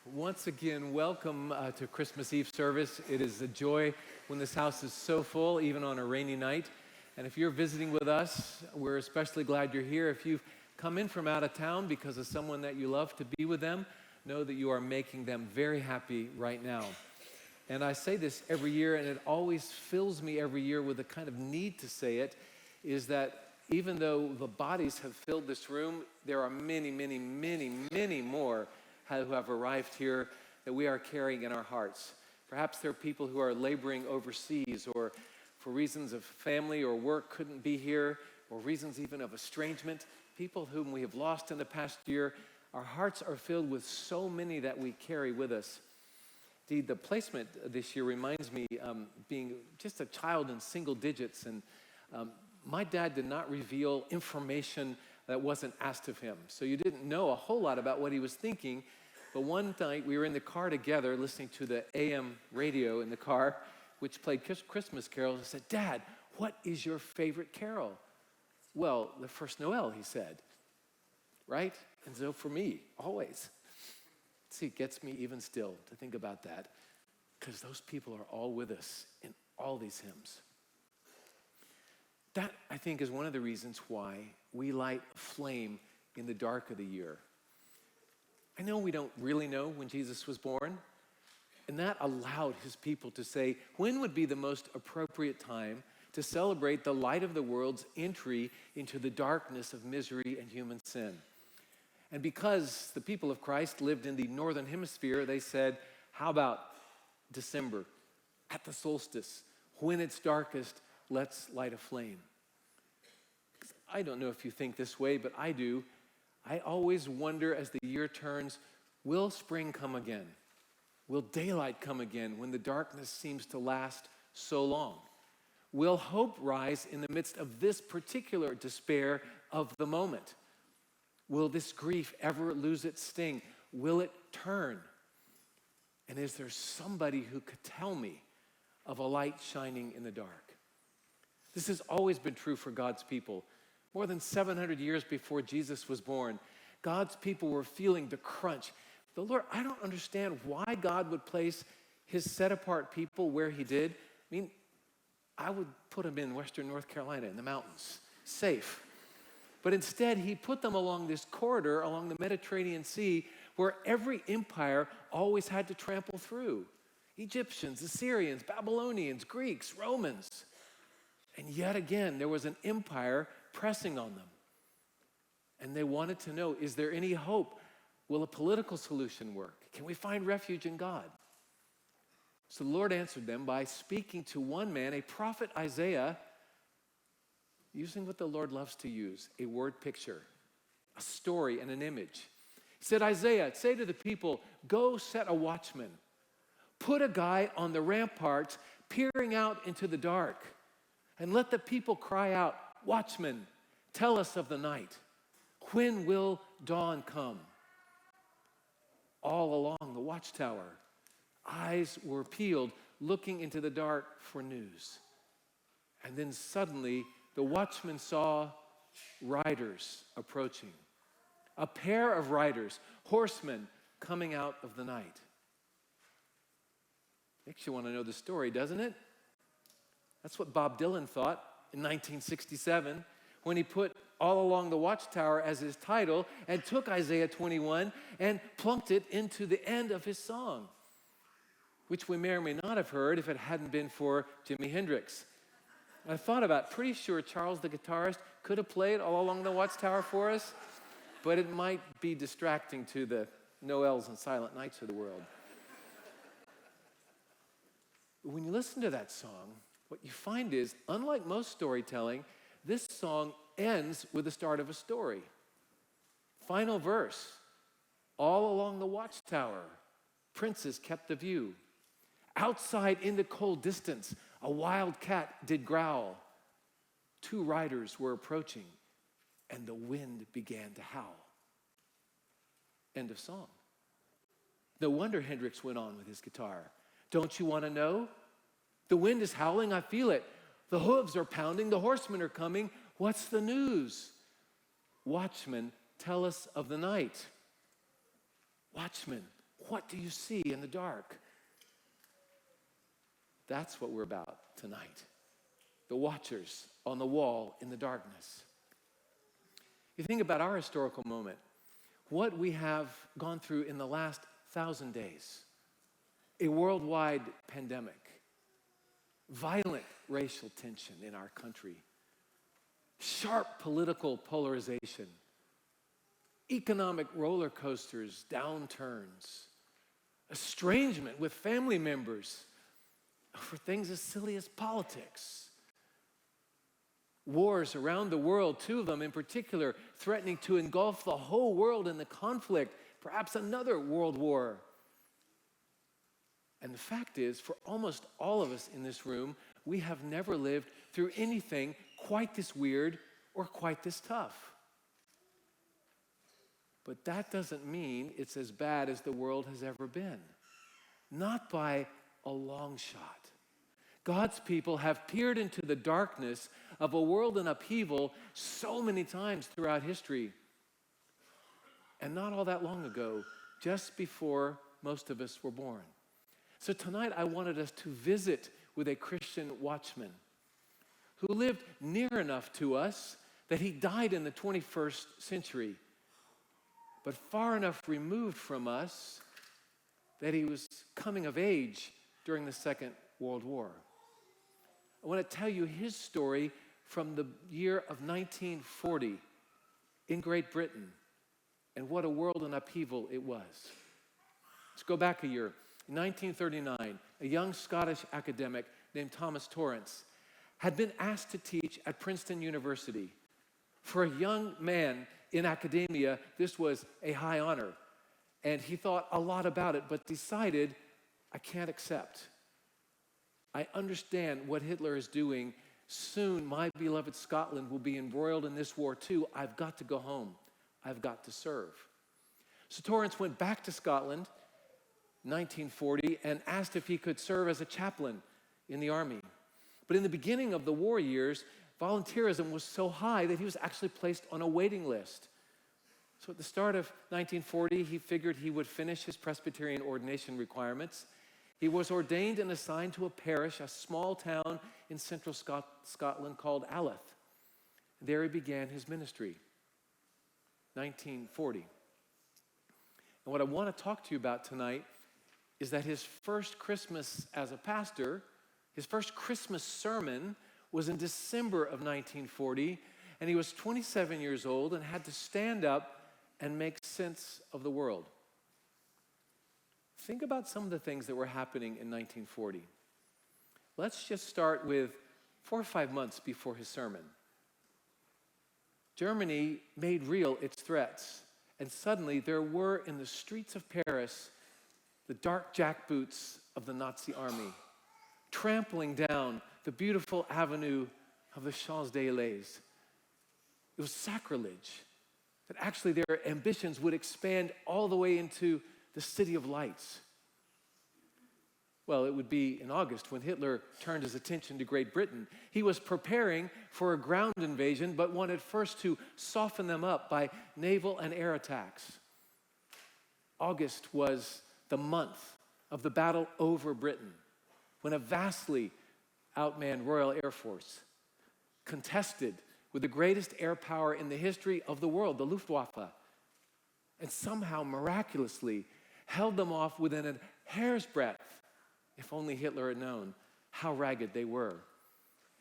Once again, welcome to Christmas Eve service. It is a joy when this house is so full, even on a rainy night. And if you're visiting with us, we're especially glad you're here. If you've come in from out of town because of someone that you love to be with them, know that you are making them very happy right now. And I say this every year, and it always fills me every year with a kind of need to say it, is that even though the bodies have filled this room, there are many, many, many, many more who have arrived here that we are carrying in our hearts. Perhaps there are people who are laboring overseas or for reasons of family or work couldn't be here, or reasons even of estrangement, people whom we have lost in the past year. Our hearts are filled with so many that we carry with us. Indeed, the placement this year reminds me being just a child in single digits, and my dad did not reveal information that wasn't asked of him. So you didn't know a whole lot about what he was thinking. But one night we were in the car together listening to the AM radio in the car, which played Christmas carols. I said, "Dad, what is your favorite carol?" "Well, the first Noel," he said. Right? And so for me, always. See, it gets me even still to think about that, because those people are all with us in all these hymns. That, I think, is one of the reasons why we light a flame in the dark of the year. I know we don't really know when Jesus was born, and that allowed his people to say, when would be the most appropriate time to celebrate the light of the world's entry into the darkness of misery and human sin? And because the people of Christ lived in the northern hemisphere, they said, how about December, at the solstice, when it's darkest, let's light a flame. I don't know if you think this way, but I do. I always wonder as the year turns, will spring come again? Will daylight come again when the darkness seems to last so long? Will hope rise in the midst of this particular despair of the moment? Will this grief ever lose its sting? Will it turn? And is there somebody who could tell me of a light shining in the dark? This has always been true for God's people. More than 700 years before Jesus was born, God's people were feeling the crunch. The Lord, I don't understand why God would place his set-apart people where he did. I mean, I would put them in western North Carolina in the mountains, safe. But instead, he put them along this corridor along the Mediterranean Sea where every empire always had to trample through. Egyptians, Assyrians, Babylonians, Greeks, Romans. And yet again, there was an empire pressing on them. And they wanted to know, is there any hope? Will a political solution work? Can we find refuge in God? So the Lord answered them by speaking to one man, a prophet Isaiah, using what the Lord loves to use, a word picture, a story and an image. He said, Isaiah, say to the people, go set a watchman. Put a guy on the ramparts peering out into the dark. And let the people cry out, watchman, tell us of the night. When will dawn come? All along the Watchtower, eyes were peeled, looking into the dark for news. And then suddenly, the watchman saw riders approaching. A pair of riders, horsemen, coming out of the night. Makes you want to know the story, doesn't it? That's what Bob Dylan thought in 1967 when he put All Along the Watchtower as his title and took Isaiah 21 and plunked it into the end of his song, which we may or may not have heard if it hadn't been for Jimi Hendrix. I thought about, pretty sure Charles the guitarist could have played All Along the Watchtower for us, but it might be distracting to the Noels and Silent Nights of the world. When you listen to that song, what you find is, unlike most storytelling, this song ends with the start of a story. Final verse, all along the Watchtower, princes kept the view. Outside in the cold distance, a wild cat did growl. Two riders were approaching, and the wind began to howl. End of song. No wonder Hendrix went on with his guitar. Don't you want to know? The wind is howling, I feel it. The hooves are pounding, the horsemen are coming. What's the news? Watchmen, tell us of the night. Watchmen, What do you see in the dark? That's what we're about tonight. The watchers on the wall in the darkness. You think about our historical moment, what we have gone through in the last 1,000 days. A worldwide pandemic, violent racial tension in our country, sharp political polarization, economic roller coasters, downturns, estrangement with family members for things as silly as politics. Wars around the world, 2 of them in particular, threatening to engulf the whole world in the conflict, perhaps another world war. And the fact is, for almost all of us in this room, we have never lived through anything quite this weird or quite this tough. But that doesn't mean it's as bad as the world has ever been. Not by a long shot. God's people have peered into the darkness of a world in upheaval so many times throughout history. And not all that long ago, just before most of us were born. So tonight I wanted us to visit with a Christian watchman who lived near enough to us that he died in the 21st century, but far enough removed from us that he was coming of age during the Second World War. I want to tell you his story from the year of 1940 in Great Britain, and what a world in upheaval it was. Let's go back a year. In 1939, a young Scottish academic named Thomas Torrance had been asked to teach at Princeton University. For a young man in academia, this was a high honor, and he thought a lot about it, but decided, I can't accept. I understand what Hitler is doing. Soon, my beloved Scotland will be embroiled in this war too. I've got to go home. I've got to serve. So Torrance went back to Scotland, 1940, and asked if he could serve as a chaplain in the army. But in the beginning of the war years, volunteerism was so high that he was actually placed on a waiting list. So at the start of 1940, he figured he would finish his Presbyterian ordination requirements. He was ordained and assigned to a parish, a small town in central Scotland called Alyth. There he began his ministry, 1940. And what I want to talk to you about tonight is that his first Christmas as a pastor, his first Christmas sermon was in December of 1940, and he was 27 years old and had to stand up and make sense of the world. Think about some of the things that were happening in 1940. Let's just start with 4 or 5 months before his sermon. Germany made real its threats, and suddenly there were in the streets of Paris the dark jackboots of the Nazi army, trampling down the beautiful avenue of the Champs-Élysées. It was sacrilege that actually their ambitions would expand all the way into the City of Lights. Well, it would be in August when Hitler turned his attention to Great Britain. He was preparing for a ground invasion, but wanted first to soften them up by naval and air attacks. August was the month of the battle over Britain, when a vastly outmanned Royal Air Force contested with the greatest air power in the history of the world, the Luftwaffe, and somehow miraculously held them off within a hair's breadth. If only Hitler had known how ragged they were.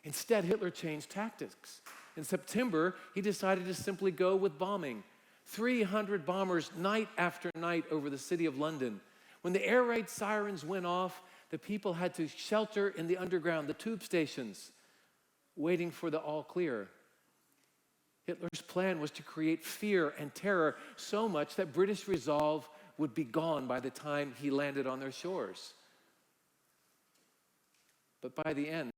Instead, Hitler changed tactics. In September, he decided to simply go with bombing. 300 bombers night after night over the city of London. When the air raid sirens went off, the people had to shelter in the underground, the tube stations, waiting for the all clear. Hitler's plan was to create fear and terror so much that British resolve would be gone by the time he landed on their shores. But by the end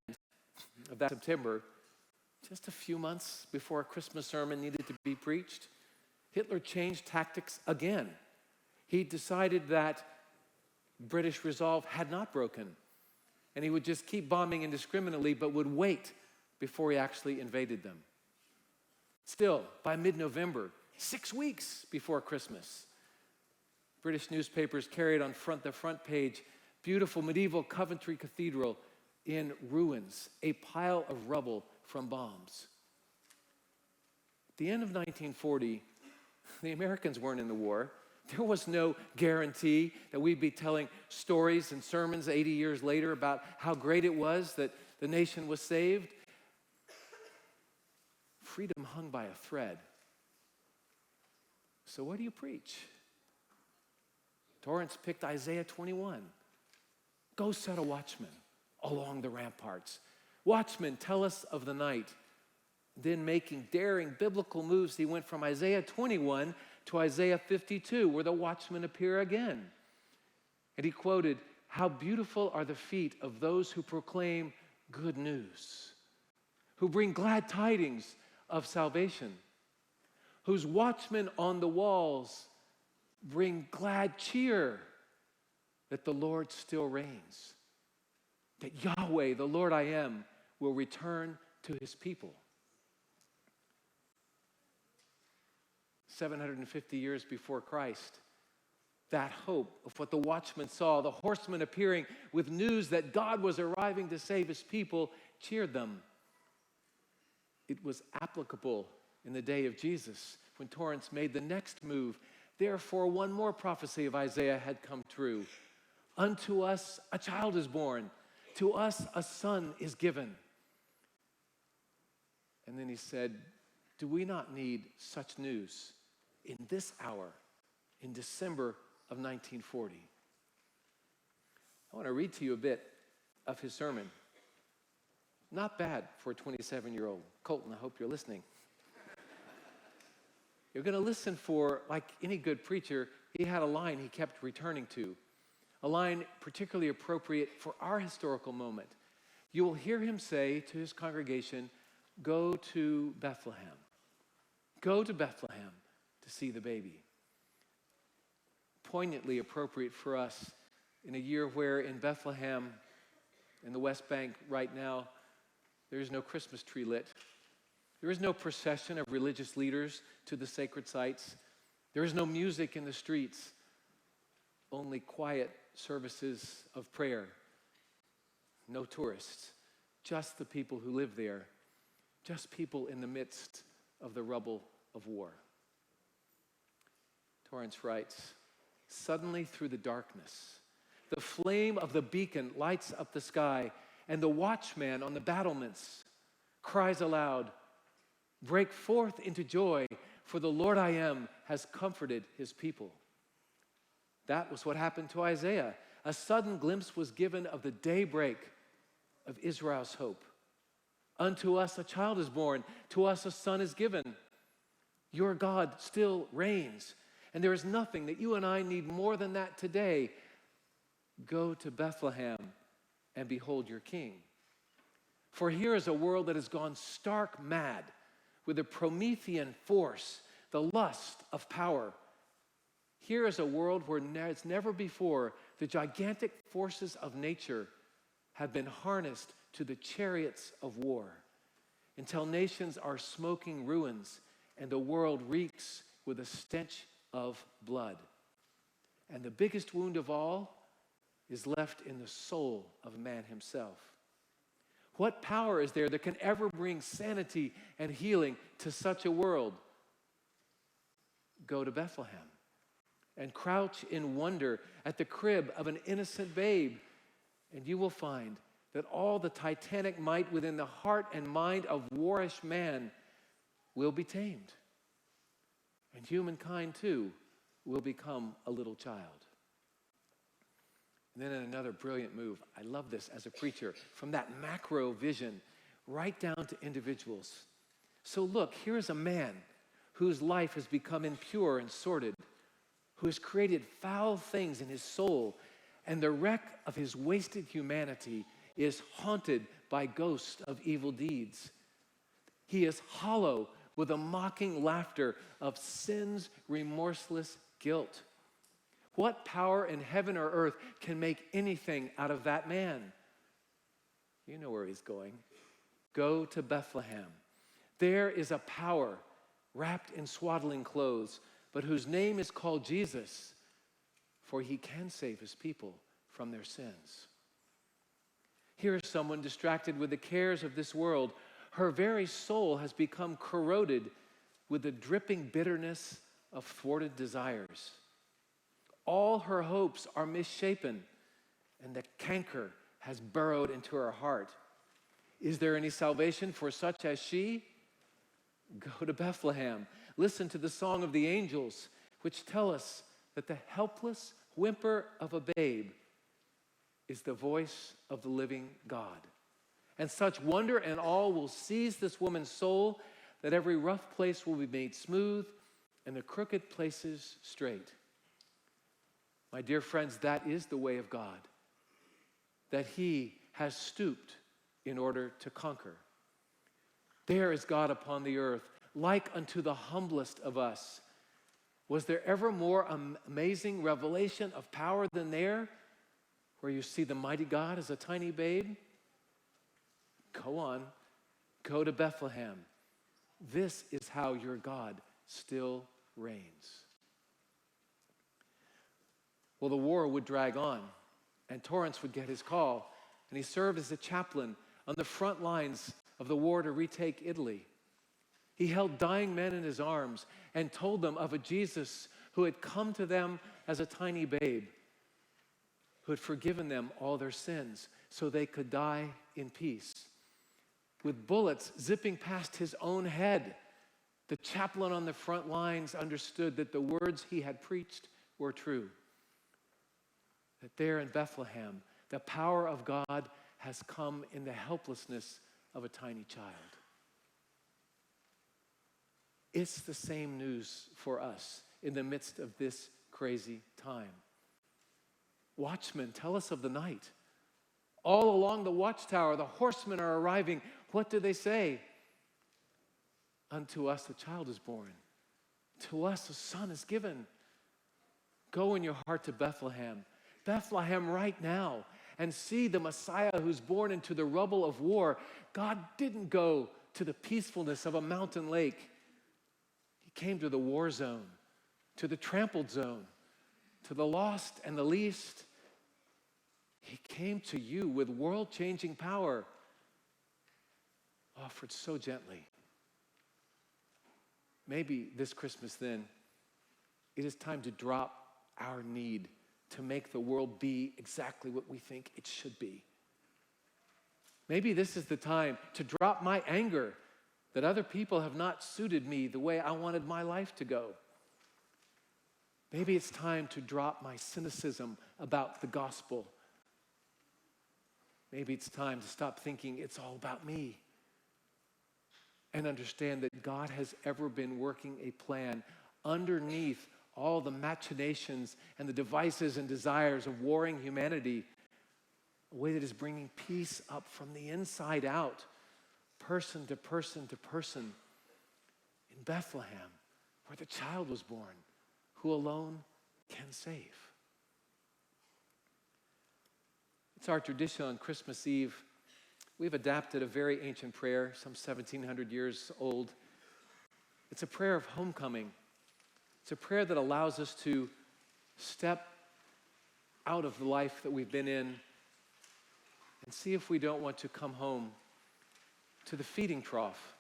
of that September, just a few months before a Christmas sermon needed to be preached, Hitler changed tactics again. He decided that British resolve had not broken, and he would just keep bombing indiscriminately, but would wait before he actually invaded them. Still, by mid-November, 6 weeks before Christmas, British newspapers carried on the front page, beautiful medieval Coventry Cathedral in ruins, a pile of rubble from bombs. At the end of 1940, the Americans weren't in the war. There was no guarantee that we'd be telling stories and sermons 80 years later about how great it was that the nation was saved. Freedom hung by a thread. So what do you preach? Torrance picked Isaiah 21. Go set a watchman along the ramparts. Watchmen, tell us of the night. Then making daring biblical moves, he went from Isaiah 21 to Isaiah 52, where the watchmen appear again. And he quoted, "How beautiful are the feet of those who proclaim good news, who bring glad tidings of salvation, whose watchmen on the walls bring glad cheer that the Lord still reigns, that Yahweh, the Lord I am, will return to his people." 750 years before Christ, that hope of what the watchmen saw, the horsemen appearing with news that God was arriving to save his people, cheered them. It was applicable in the day of Jesus when Torrance made the next move. Therefore, one more prophecy of Isaiah had come true. Unto us a child is born, to us a son is given. And then he said, do we not need such news in this hour, in December of 1940? I want to read to you a bit of his sermon. Not bad for a 27-year-old. Colton, I hope you're listening. You're going to listen for, like any good preacher, he had a line he kept returning to, a line particularly appropriate for our historical moment. You will hear him say to his congregation, go to Bethlehem. Go to Bethlehem to see the baby. Poignantly appropriate for us in a year where in Bethlehem, in the West Bank right now, there is no Christmas tree lit. There is no procession of religious leaders to the sacred sites. There is no music in the streets, only quiet services of prayer. No tourists, just the people who live there, just people in the midst of the rubble of war. Torrance writes, suddenly through the darkness, the flame of the beacon lights up the sky, and the watchman on the battlements cries aloud, break forth into joy, for the Lord I am has comforted his people. That was what happened to Isaiah. A sudden glimpse was given of the daybreak of Israel's hope. Unto us a child is born, to us a son is given. Your God still reigns, and there is nothing that you and I need more than that today. Go to Bethlehem and behold your king. For here is a world that has gone stark mad with the Promethean force, the lust of power. Here is a world where as never before, the gigantic forces of nature have been harnessed to the chariots of war, until nations are smoking ruins and the world reeks with a stench of blood. And the biggest wound of all is left in the soul of man himself. What power is there that can ever bring sanity and healing to such a world? Go to Bethlehem and crouch in wonder at the crib of an innocent babe, and you will find that all the titanic might within the heart and mind of warish man will be tamed. And humankind, too, will become a little child. And then in another brilliant move, I love this as a preacher, from that macro vision right down to individuals. So look, here is a man whose life has become impure and sordid, who has created foul things in his soul, and the wreck of his wasted humanity is haunted by ghosts of evil deeds. He is hollow with a mocking laughter of sin's remorseless guilt. What power in heaven or earth can make anything out of that man? You know where he's going. Go to Bethlehem. There is a power wrapped in swaddling clothes, but whose name is called Jesus, for he can save his people from their sins. Here is someone distracted with the cares of this world. Her very soul has become corroded with the dripping bitterness of thwarted desires. All her hopes are misshapen, and the canker has burrowed into her heart. Is there any salvation for such as she? Go to Bethlehem. Listen to the song of the angels, which tell us that the helpless whimper of a babe is the voice of the living God. And such wonder and awe will seize this woman's soul that every rough place will be made smooth and the crooked places straight. My dear friends, that is the way of God, that he has stooped in order to conquer. There is God upon the earth, like unto the humblest of us. Was there ever more amazing revelation of power than there, where you see the mighty God as a tiny babe? Go on, go to Bethlehem. This is how your God still reigns. Well, the war would drag on, and Torrance would get his call, and he served as a chaplain on the front lines of the war to retake Italy. He held dying men in his arms and told them of a Jesus who had come to them as a tiny babe, who had forgiven them all their sins so they could die in peace. With bullets zipping past his own head, the chaplain on the front lines understood that the words he had preached were true. That there in Bethlehem, the power of God has come in the helplessness of a tiny child. It's the same news for us in the midst of this crazy time. Watchmen, tell us of the night. All along the Watchtower, the horsemen are arriving. What do they say? Unto us a child is born. To us a son is given. Go in your heart to Bethlehem. Bethlehem right now, and see the Messiah who's born into the rubble of war. God didn't go to the peacefulness of a mountain lake. He came to the war zone, to the trampled zone, to the lost and the least. He came to you with world-changing power, offered so gently. Maybe this Christmas then, it is time to drop our need to make the world be exactly what we think it should be. Maybe this is the time to drop my anger that other people have not suited me the way I wanted my life to go. Maybe it's time to drop my cynicism about the gospel. Maybe it's time to stop thinking it's all about me and understand that God has ever been working a plan underneath all the machinations and the devices and desires of warring humanity, a way that is bringing peace up from the inside out, person to person to person, in Bethlehem, where the child was born, who alone can save. It's our tradition on Christmas Eve. We've adapted a very ancient prayer, some 1,700 years old. It's a prayer of homecoming. It's a prayer that allows us to step out of the life that we've been in and see if we don't want to come home to the feeding trough,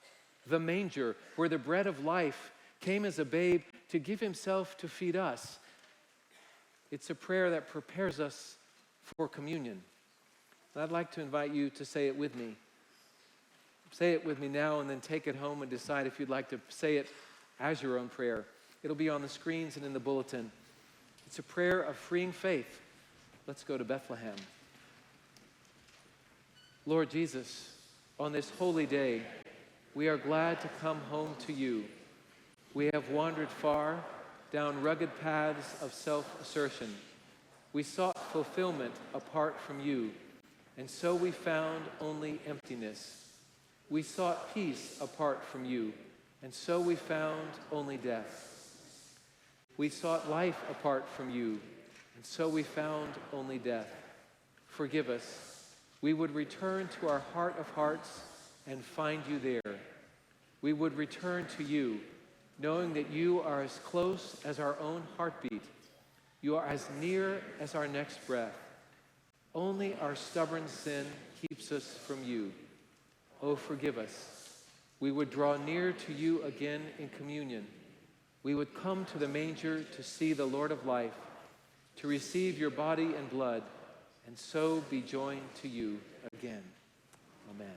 the manger, where the bread of life came as a babe to give himself to feed us. It's a prayer that prepares us for communion. And I'd like to invite you to say it with me. Say it with me now and then take it home and decide if you'd like to say it as your own prayer. It'll be on the screens and in the bulletin. It's a prayer of freeing faith. Let's go to Bethlehem. Lord Jesus, on this holy day, we are glad to come home to you. We have wandered far down rugged paths of self-assertion. We sought fulfillment apart from you, and so we found only emptiness. We sought peace apart from you, and so we found only death. We sought life apart from you, and so we found only death. Forgive us. We would return to our heart of hearts and find you there. We would return to you, knowing that you are as close as our own heartbeat. You are as near as our next breath. Only our stubborn sin keeps us from you. Oh, forgive us. We would draw near to you again in communion. We would come to the manger to see the Lord of life, to receive your body and blood, and so be joined to you again. Amen.